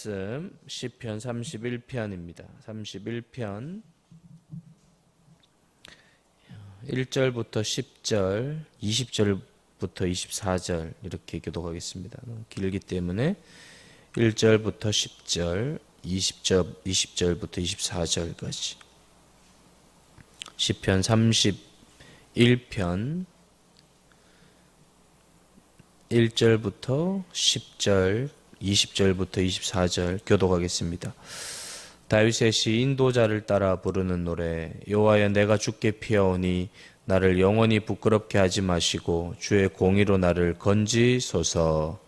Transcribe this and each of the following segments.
시편 31편입니다. 31편 1절부터 10절, 20절부터 24절 이렇게 교독하겠습니다. 너무 길기 때문에 1절부터 10절, 20절부터 24절까지 시편 31편 1절부터 10절, 20절부터 24절 교독하겠습니다. 다윗의 시 인도자를 따라 부르는 노래. 여호와여, 내가 주께 피하오니 나를 영원히 부끄럽게 하지 마시고 주의 공의로 나를 건지소서.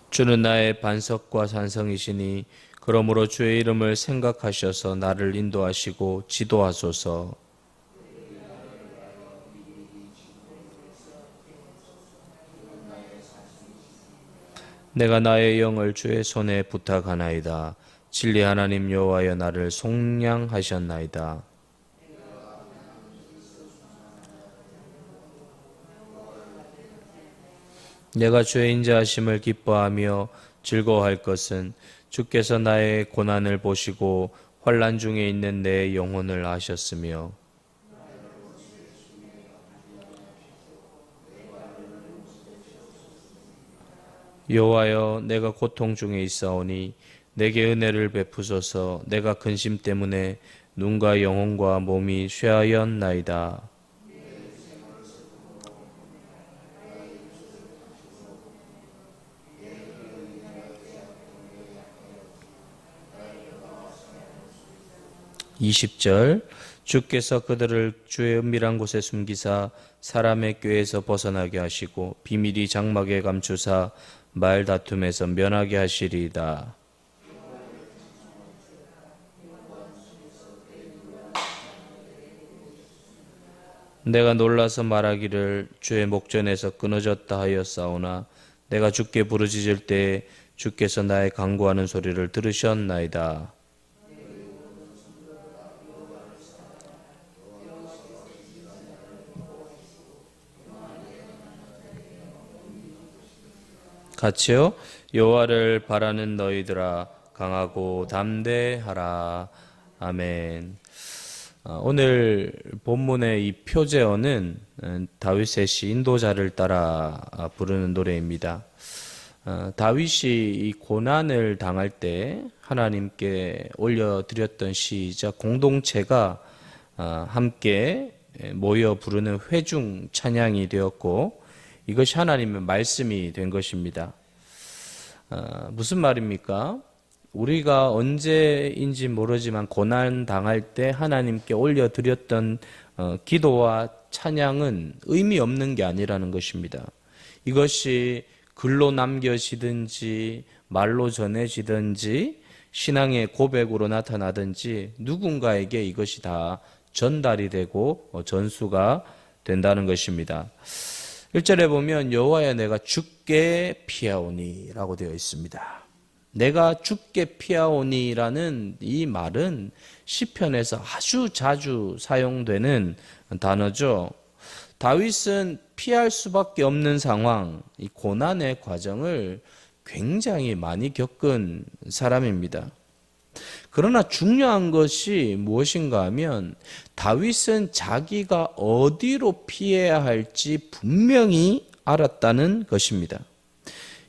주는 나의 반석과 산성이시니 그러므로 주의 이름을 생각하셔서 나를 인도하시고 지도하소서. 내가 나의 영을 주의 손에 부탁하나이다. 진리 하나님 여호와여, 나를 속량하셨나이다. 내가 주의 인자하심을 기뻐하며 즐거워할 것은 주께서 나의 고난을 보시고 환난 중에 있는 내 영혼을 아셨으며 여호와여, 내가 고통 중에 있사오니 내게 은혜를 베푸소서. 내가 근심 때문에 눈과 영혼과 몸이 쇠하였나이다. (20절) 주께서 그들을 주의 은밀한 곳에 숨기사 사람의 꾀에서 벗어나게 하시고 비밀이 장막에 감추사 말 다툼에서 면하게 하시리이다. 내가 놀라서 말하기를 주의 목전에서 끊어졌다 하였사오나 내가 주께 부르짖을 때에 주께서 나의 간구하는 소리를 들으셨나이다. 같이요. 여호와를 바라는 너희들아, 강하고 담대하라. 아멘. 오늘 본문의 이 표제어는 다윗의 시 인도자를 따라 부르는 노래입니다. 다윗이 이 고난을 당할 때 하나님께 올려드렸던 시이자 공동체가 함께 모여 부르는 회중 찬양이 되었고, 이것이 하나님의 말씀이 된 것입니다. 무슨 말입니까? 우리가 언제인지 모르지만 고난 당할 때 하나님께 올려드렸던 기도와 찬양은 의미 없는 게 아니라는 것입니다. 이것이 글로 남겨지든지 말로 전해지든지 신앙의 고백으로 나타나든지 누군가에게 이것이 다 전달이 되고 전수가 된다는 것입니다. 1절에 보면 여호와여, 내가 주께 피하오니 라고 되어 있습니다. 내가 주께 피하오니라는 이 말은 시편에서 아주 자주 사용되는 단어죠. 다윗은 피할 수밖에 없는 상황, 이 고난의 과정을 굉장히 많이 겪은 사람입니다. 그러나 중요한 것이 무엇인가 하면 다윗은 자기가 어디로 피해야 할지 분명히 알았다는 것입니다.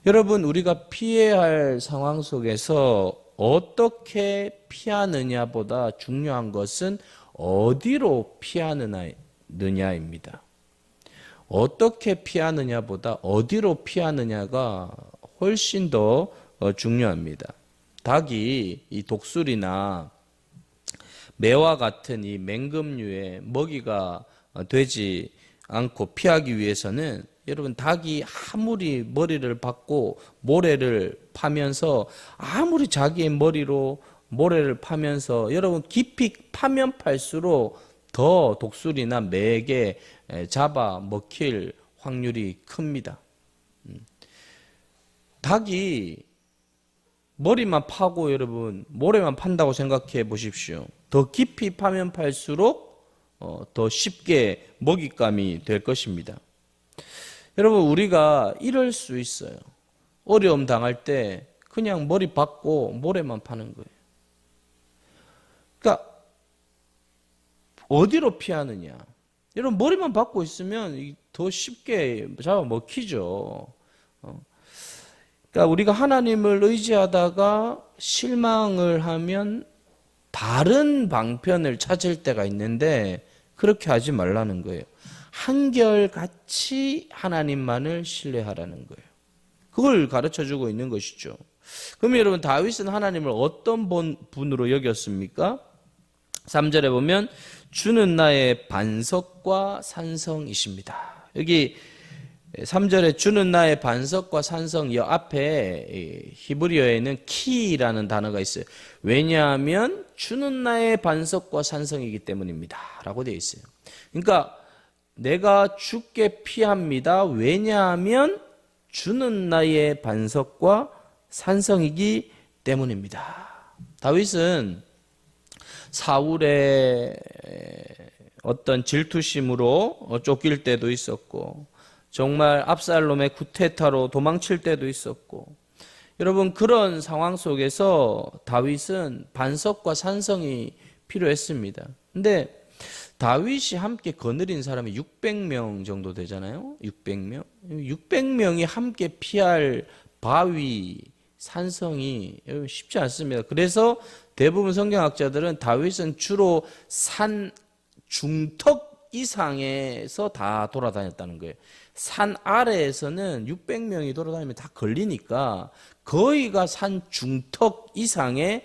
여러분, 우리가 피해야 할 상황 속에서 어떻게 피하느냐보다 중요한 것은 어디로 피하느냐입니다. 어떻게 피하느냐보다 어디로 피하느냐가 훨씬 더 중요합니다. 닭이 이 독수리나 매와 같은 이 맹금류의 먹이가 되지 않고 피하기 위해서는, 여러분, 닭이 아무리 머리를 박고 모래를 파면서 아무리 자기의 머리로 모래를 파면서 여러분 깊이 파면 팔수록 더 독수리나 매에게 잡아 먹힐 확률이 큽니다. 닭이 머리만 파고 여러분 모래만 판다고 생각해 보십시오. 더 깊이 파면 팔수록 더 쉽게 먹잇감이 될 것입니다. 여러분, 우리가 이럴 수 있어요. 어려움 당할 때 그냥 머리 박고 모래만 파는 거예요. 그러니까 어디로 피하느냐? 여러분, 머리만 박고 있으면 더 쉽게 잡아먹히죠. 그러니까 우리가 하나님을 의지하다가 실망을 하면 다른 방편을 찾을 때가 있는데 그렇게 하지 말라는 거예요. 한결같이 하나님만을 신뢰하라는 거예요. 그걸 가르쳐주고 있는 것이죠. 그럼 여러분, 다윗은 하나님을 어떤 분으로 여겼습니까? 3절에 보면 주는 나의 반석과 산성이십니다. 여기 3절에 주는 나의 반석과 산성, 이 앞에 히브리어에는 키라는 단어가 있어요. 왜냐하면 주는 나의 반석과 산성이기 때문입니다 라고 되어 있어요. 그러니까 내가 주께 피합니다. 왜냐하면 주는 나의 반석과 산성이기 때문입니다. 다윗은 사울의 어떤 질투심으로 쫓길 때도 있었고, 정말 압살롬의 쿠데타로 도망칠 때도 있었고, 여러분, 그런 상황 속에서 다윗은 반석과 산성이 필요했습니다. 근데 다윗이 함께 거느린 사람이 600명 정도 되잖아요. 600명. 600명이 함께 피할 바위, 산성이 쉽지 않습니다. 그래서 대부분 성경학자들은 다윗은 주로 산 중턱 이상에서 다 돌아다녔다는 거예요. 산 아래에서는 600명이 돌아다니면 다 걸리니까 거의가 산 중턱 이상의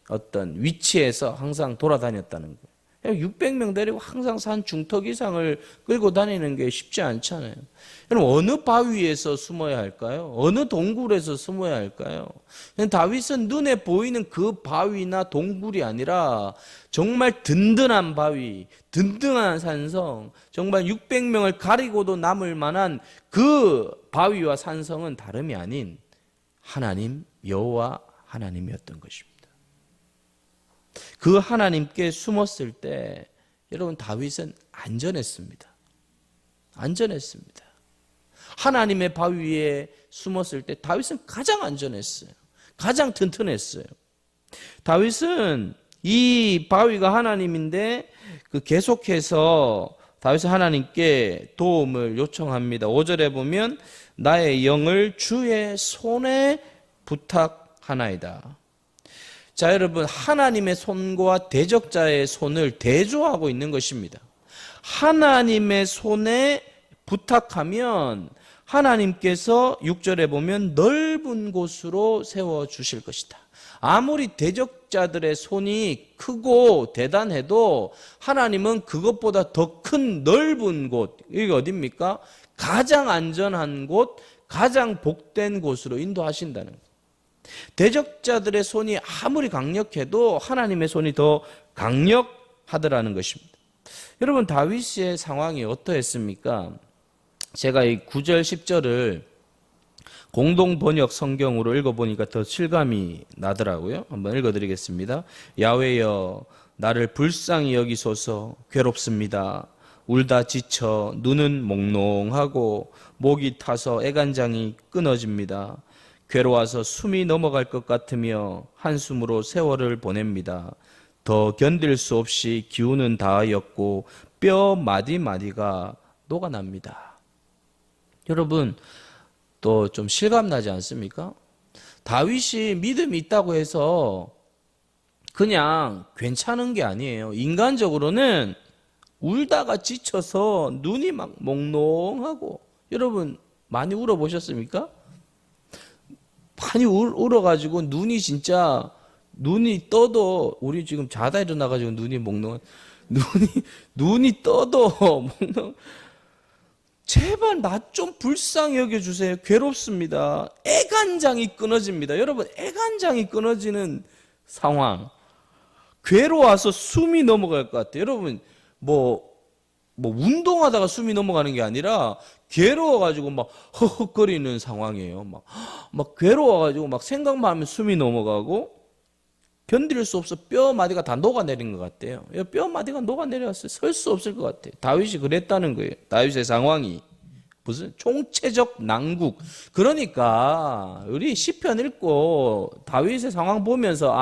어떤 위치에서 항상 돌아다녔다는 거예요. 600명 데리고 항상 산 중턱 이상을 끌고 다니는 게 쉽지 않잖아요. 그럼 어느 바위에서 숨어야 할까요? 어느 동굴에서 숨어야 할까요? 다윗은 눈에 보이는 그 바위나 동굴이 아니라 정말 든든한 바위, 든든한 산성, 정말 600명을 가리고도 남을 만한 그 바위와 산성은 다름이 아닌 하나님, 여호와 하나님이었던 것입니다. 그 하나님께 숨었을 때 여러분, 다윗은 안전했습니다. 안전했습니다. 하나님의 바위에 숨었을 때 다윗은 가장 안전했어요. 가장 튼튼했어요. 다윗은 이 바위가 하나님인데 계속해서 다윗은 하나님께 도움을 요청합니다. 5절에 보면 나의 영을 주의 손에 부탁하나이다. 자, 여러분, 하나님의 손과 대적자의 손을 대조하고 있는 것입니다. 하나님의 손에 부탁하면 하나님께서 6절에 보면 넓은 곳으로 세워주실 것이다. 아무리 대적자들의 손이 크고 대단해도 하나님은 그것보다 더 큰 넓은 곳, 이게 어디입니까? 가장 안전한 곳, 가장 복된 곳으로 인도하신다는 거예요. 대적자들의 손이 아무리 강력해도 하나님의 손이 더 강력하더라는 것입니다. 여러분, 다윗의 상황이 어떠했습니까? 제가 이 9절 10절을 공동 번역 성경으로 읽어보니까 더 실감이 나더라고요. 한번 읽어드리겠습니다. 야훼여, 나를 불쌍히 여기소서. 괴롭습니다. 울다 지쳐 눈은 몽롱하고 목이 타서 애간장이 끊어집니다. 괴로워서 숨이 넘어갈 것 같으며 한숨으로 세월을 보냅니다. 더 견딜 수 없이 기운은 다하였고 뼈 마디마디가 녹아납니다. 여러분, 또 좀 실감나지 않습니까? 다윗이 믿음이 있다고 해서 그냥 괜찮은 게 아니에요. 인간적으로는 울다가 지쳐서 눈이 막 몽롱하고, 여러분 많이 울어보셨습니까? 많이 울어가지고 눈이 떠도, 우리 지금 자다 일어나가지고 눈이 몽롱한, 눈이 떠도 몽롱. 제발 나 좀 불쌍히 여겨주세요. 괴롭습니다. 애간장이 끊어집니다. 여러분, 애간장이 끊어지는 상황, 괴로워서 숨이 넘어갈 것 같아요. 여러분, 운동하다가 숨이 넘어가는 게 아니라 괴로워가지고 막 허헉거리는 상황이에요. 막 괴로워가지고 막 생각만 하면 숨이 넘어가고, 견딜 수 없어 뼈 마디가 다 녹아내린 것 같대요. 뼈 마디가 녹아내려왔어요. 설 수 없을 것 같아요. 다윗이 그랬다는 거예요. 다윗의 상황이 무슨 총체적 난국. 그러니까 우리 시편 읽고 다윗의 상황 보면서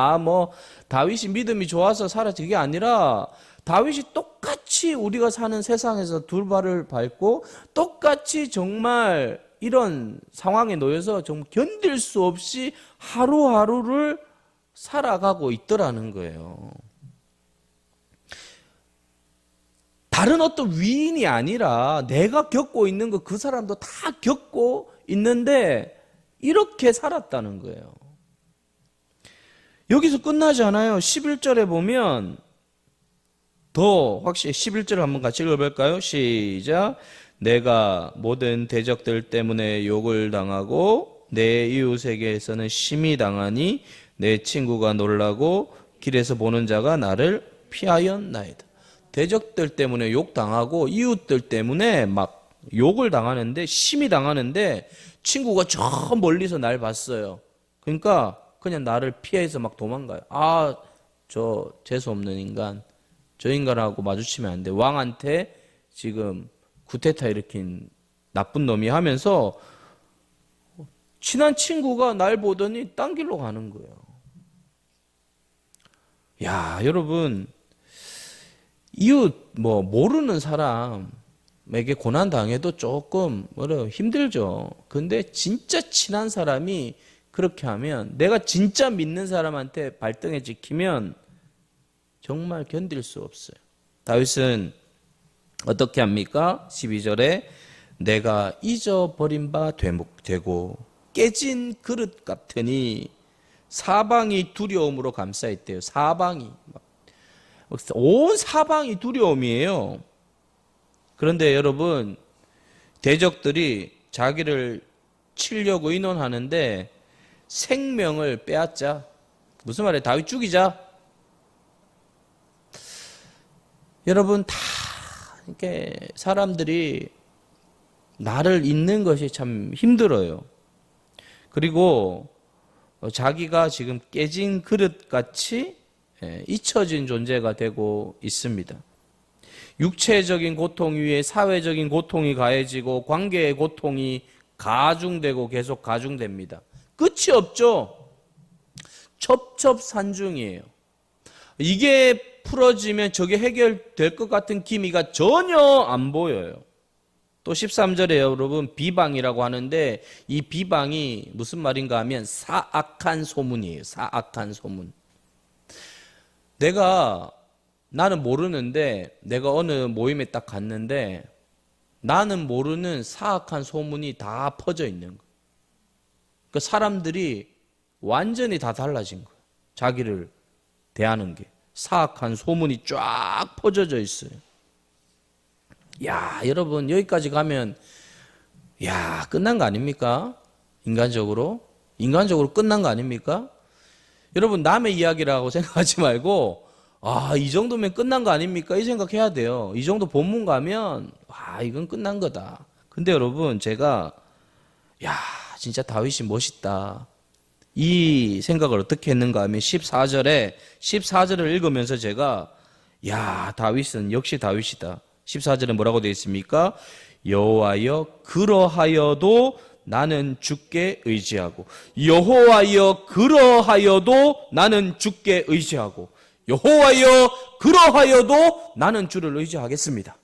다윗이 믿음이 좋아서 살았지, 그게 아니라 다윗이 똑같이 우리가 사는 세상에서 두 발을 밟고 똑같이 정말 이런 상황에 놓여서 정말 견딜 수 없이 하루하루를 살아가고 있더라는 거예요. 다른 어떤 위인이 아니라 내가 겪고 있는 거 그 사람도 다 겪고 있는데 이렇게 살았다는 거예요. 여기서 끝나지 않아요. 11절에 보면 더 확실히 11절을 한번 같이 읽어볼까요? 시작. 내가 모든 대적들 때문에 욕을 당하고 내 이웃에게서는 심히 당하니 내 친구가 놀라고 길에서 보는 자가 나를 피하였나이다. 대적들 때문에 욕당하고 이웃들 때문에 막 욕을 당하는데 심히 당하는데 친구가 저 멀리서 날 봤어요. 그러니까 그냥 나를 피해서 막 도망가요. 저 재수없는 인간, 저 인간하고 마주치면 안 돼. 왕한테 지금 구테타 일으킨 나쁜 놈이 하면서 친한 친구가 날 보더니 딴 길로 가는 거예요. 야, 여러분, 이웃 모르는 사람에게 고난 당해도 조금 힘들죠. 근데 진짜 친한 사람이 그렇게 하면, 내가 진짜 믿는 사람한테 발등에 찍히면 정말 견딜 수 없어요. 다윗은 어떻게 합니까? 12절에 내가 잊어버린 바 되고 깨진 그릇 같으니 사방이 두려움으로 감싸있대요. 사방이 온 사방이 두려움이에요. 그런데 여러분, 대적들이 자기를 치려고 인원하는데 생명을 빼앗자. 무슨 말이에요? 다윗 죽이자. 여러분, 다 이렇게 사람들이 나를 잊는 것이 참 힘들어요. 그리고 자기가 지금 깨진 그릇같이 잊혀진 존재가 되고 있습니다. 육체적인 고통 위에 사회적인 고통이 가해지고 관계의 고통이 가중되고 계속 가중됩니다. 끝이 없죠. 첩첩산중이에요. 이게 풀어지면 저게 해결될 것 같은 기미가 전혀 안 보여요. 또 13절에 여러분 비방이라고 하는데 이 비방이 무슨 말인가 하면 사악한 소문이에요. 사악한 소문. 나는 모르는데 내가 어느 모임에 딱 갔는데 나는 모르는 사악한 소문이 다 퍼져 있는 거예요. 그러니까 사람들이 완전히 다 달라진 거예요. 자기를 대하는 게. 사악한 소문이 쫙 퍼져져 있어요. 야, 여러분 여기까지 가면 끝난 거 아닙니까? 인간적으로 끝난 거 아닙니까? 여러분 남의 이야기라고 생각하지 말고 이 정도면 끝난 거 아닙니까? 이 생각해야 돼요. 이 정도 본문 가면 이건 끝난 거다. 근데 여러분 제가 진짜 다윗이 멋있다. 이 생각을 어떻게 했는가 하면 14절을 읽으면서 제가 다윗은 역시 다윗이다. 14절에 뭐라고 되어 있습니까? 여호와여 그러하여도 나는 주께 의지하고 여호와여 그러하여도 나는 주께 의지하고 여호와여 그러하여도 나는 주를 의지하겠습니다.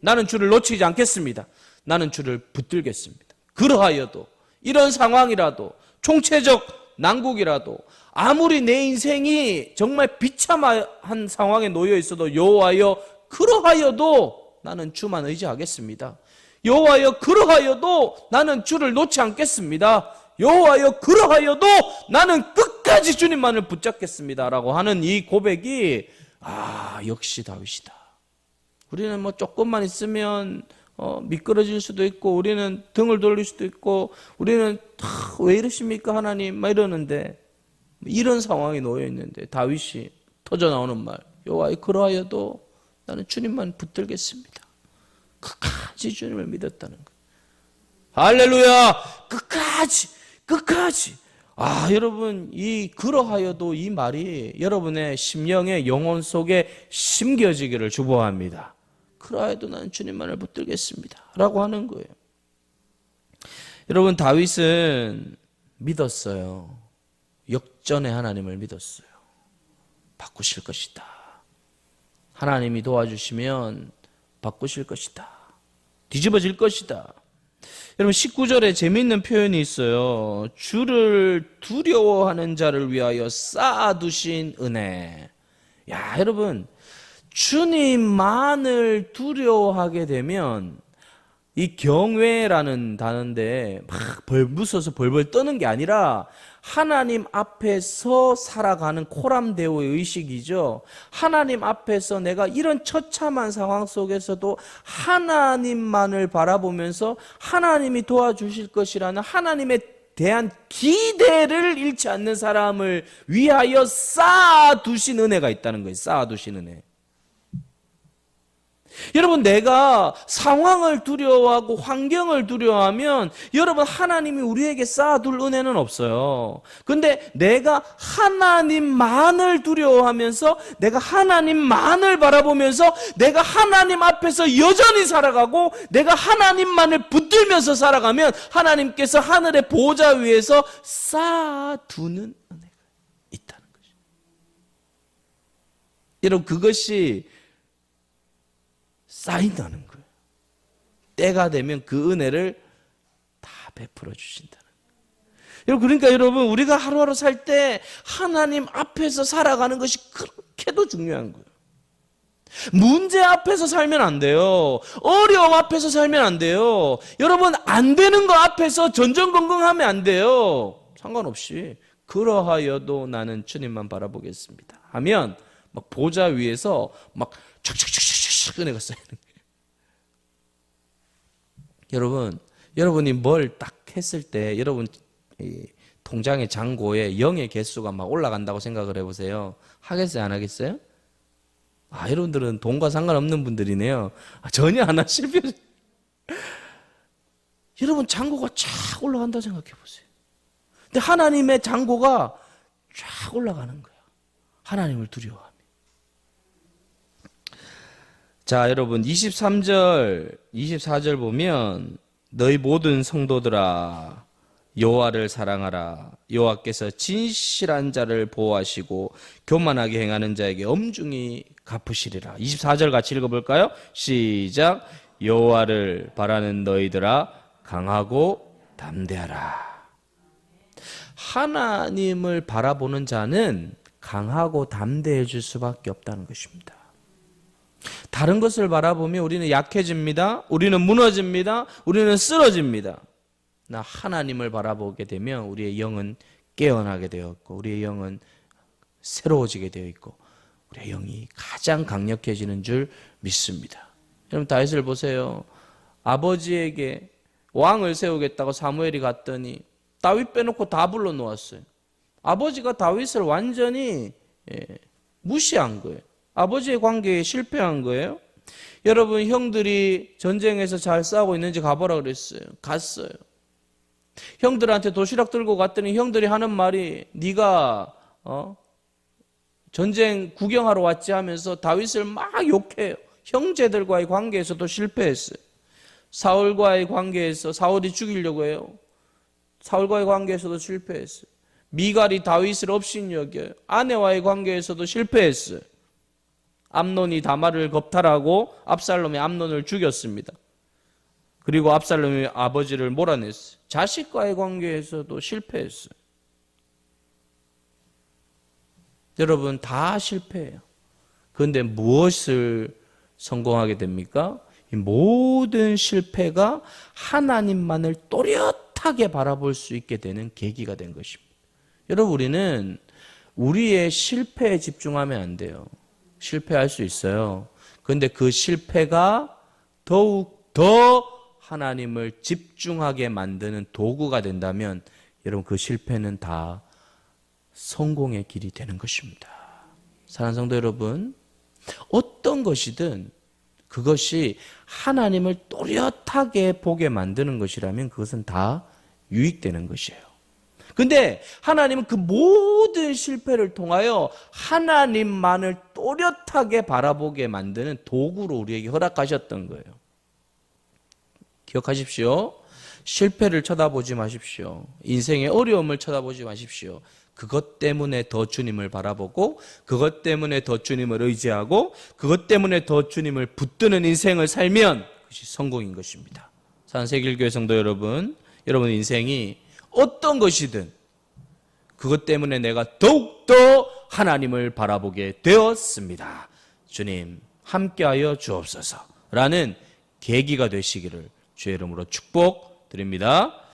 나는 주를 놓치지 않겠습니다. 나는 주를 붙들겠습니다. 그러하여도 이런 상황이라도 총체적 난국이라도 아무리 내 인생이 정말 비참한 상황에 놓여 있어도 여호와여 그러하여도 나는 주만 의지하겠습니다. 여호와여 그러하여도 나는 주를 놓지 않겠습니다. 여호와여 그러하여도 나는 끝까지 주님만을 붙잡겠습니다 라고 하는 이 고백이 역시 다윗이다. 우리는 조금만 있으면 미끄러질 수도 있고 우리는 등을 돌릴 수도 있고 우리는 왜 이러십니까 하나님 막 이러는데 이런 상황에 놓여 있는데 다윗이 터져 나오는 말 여호와여 그러하여도 나는 주님만 붙들겠습니다. 끝까지 주님을 믿었다는 거예요. 할렐루야. 끝까지 여러분, 그러하여도 이 말이 여러분의 심령의 영혼 속에 심겨지기를 축복합니다. 그러하여도 나는 주님만을 붙들겠습니다 라고 하는 거예요. 여러분, 다윗은 믿었어요. 역전의 하나님을 믿었어요. 바꾸실 것이다. 하나님이 도와주시면 바꾸실 것이다. 뒤집어질 것이다. 여러분, 19절에 재미있는 표현이 있어요. 주를 두려워하는 자를 위하여 쌓아두신 은혜. 여러분, 주님만을 두려워하게 되면 이 경외라는 단어인데 막 벌부서서 벌벌 떠는 게 아니라 하나님 앞에서 살아가는 코람데오의 의식이죠. 하나님 앞에서 내가 이런 처참한 상황 속에서도 하나님만을 바라보면서 하나님이 도와주실 것이라는 하나님에 대한 기대를 잃지 않는 사람을 위하여 쌓아두신 은혜가 있다는 거예요. 쌓아두신 은혜. 여러분, 내가 상황을 두려워하고 환경을 두려워하면 여러분, 하나님이 우리에게 쌓아둘 은혜는 없어요. 근데 내가 하나님만을 두려워하면서 내가 하나님만을 바라보면서 내가 하나님 앞에서 여전히 살아가고 내가 하나님만을 붙들면서 살아가면 하나님께서 하늘의 보좌 위에서 쌓아두는 은혜가 있다는 것이죠. 여러분, 그것이 쌓인다는 거예요. 때가 되면 그 은혜를 다 베풀어 주신다는 거예요. 그러니까 여러분, 우리가 하루하루 살 때 하나님 앞에서 살아가는 것이 그렇게도 중요한 거예요. 문제 앞에서 살면 안 돼요. 어려움 앞에서 살면 안 돼요. 여러분, 안 되는 거 앞에서 전전긍긍하면 안 돼요. 상관없이 그러하여도 나는 주님만 바라보겠습니다 하면 막 보좌 위에서 막 촥촥촥촥 은혜가 쌓이는 거예요. 여러분이 뭘 딱 했을 때 여러분 통장의 잔고에 0의 개수가 막 올라간다고 생각을 해보세요. 하겠어요? 안 하겠어요? 여러분들은 돈과 상관없는 분들이네요. 전혀 안 하실 필요. 여러분, 잔고가 쫙 올라간다고 생각해 보세요. 근데 하나님의 잔고가 쫙 올라가는 거예요. 하나님을 두려워하면. 자, 여러분, 23절, 24절 보면 너희 모든 성도들아 여호와를 사랑하라. 여호와께서 진실한 자를 보호하시고 교만하게 행하는 자에게 엄중히 갚으시리라. 24절 같이 읽어볼까요? 시작. 여호와를 바라는 너희들아 강하고 담대하라. 하나님을 바라보는 자는 강하고 담대해질 수밖에 없다는 것입니다. 다른 것을 바라보면 우리는 약해집니다. 우리는 무너집니다. 우리는 쓰러집니다. 나 하나님을 바라보게 되면 우리의 영은 깨어나게 되어 있고 우리의 영은 새로워지게 되어 있고 우리의 영이 가장 강력해지는 줄 믿습니다. 여러분, 다윗을 보세요. 아버지에게 왕을 세우겠다고 사무엘이 갔더니 다윗 빼놓고 다 불러놓았어요. 아버지가 다윗을 완전히 무시한 거예요. 아버지의 관계에 실패한 거예요. 여러분, 형들이 전쟁에서 잘 싸우고 있는지 가보라 그랬어요. 갔어요. 형들한테 도시락 들고 갔더니 형들이 하는 말이 네가 전쟁 구경하러 왔지 하면서 다윗을 막 욕해요. 형제들과의 관계에서도 실패했어요. 사울과의 관계에서 사울이 죽이려고 해요. 사울과의 관계에서도 실패했어요. 미갈이 다윗을 업신여겨요. 아내와의 관계에서도 실패했어요. 암논이 다말을 겁탈하고 압살롬이 암논을 죽였습니다. 그리고 압살롬이 아버지를 몰아냈어요. 자식과의 관계에서도 실패했어요. 여러분, 다 실패해요. 그런데 무엇을 성공하게 됩니까? 이 모든 실패가 하나님만을 또렷하게 바라볼 수 있게 되는 계기가 된 것입니다. 여러분, 우리는 우리의 실패에 집중하면 안 돼요. 실패할 수 있어요. 그런데 그 실패가 더욱 더 하나님을 집중하게 만드는 도구가 된다면 여러분, 그 실패는 다 성공의 길이 되는 것입니다. 사랑하는 성도 여러분, 어떤 것이든 그것이 하나님을 또렷하게 보게 만드는 것이라면 그것은 다 유익되는 것이에요. 근데 하나님은 그 모든 실패를 통하여 하나님만을 또렷하게 바라보게 만드는 도구로 우리에게 허락하셨던 거예요. 기억하십시오. 실패를 쳐다보지 마십시오. 인생의 어려움을 쳐다보지 마십시오. 그것 때문에 더 주님을 바라보고, 그것 때문에 더 주님을 의지하고, 그것 때문에 더 주님을 붙드는 인생을 살면 그것이 성공인 것입니다. 산세길교회 성도 여러분, 여러분 인생이 어떤 것이든 그것 때문에 내가 더욱더 하나님을 바라보게 되었습니다. 주님 함께하여 주옵소서 라는 계기가 되시기를 주의 이름으로 축복드립니다.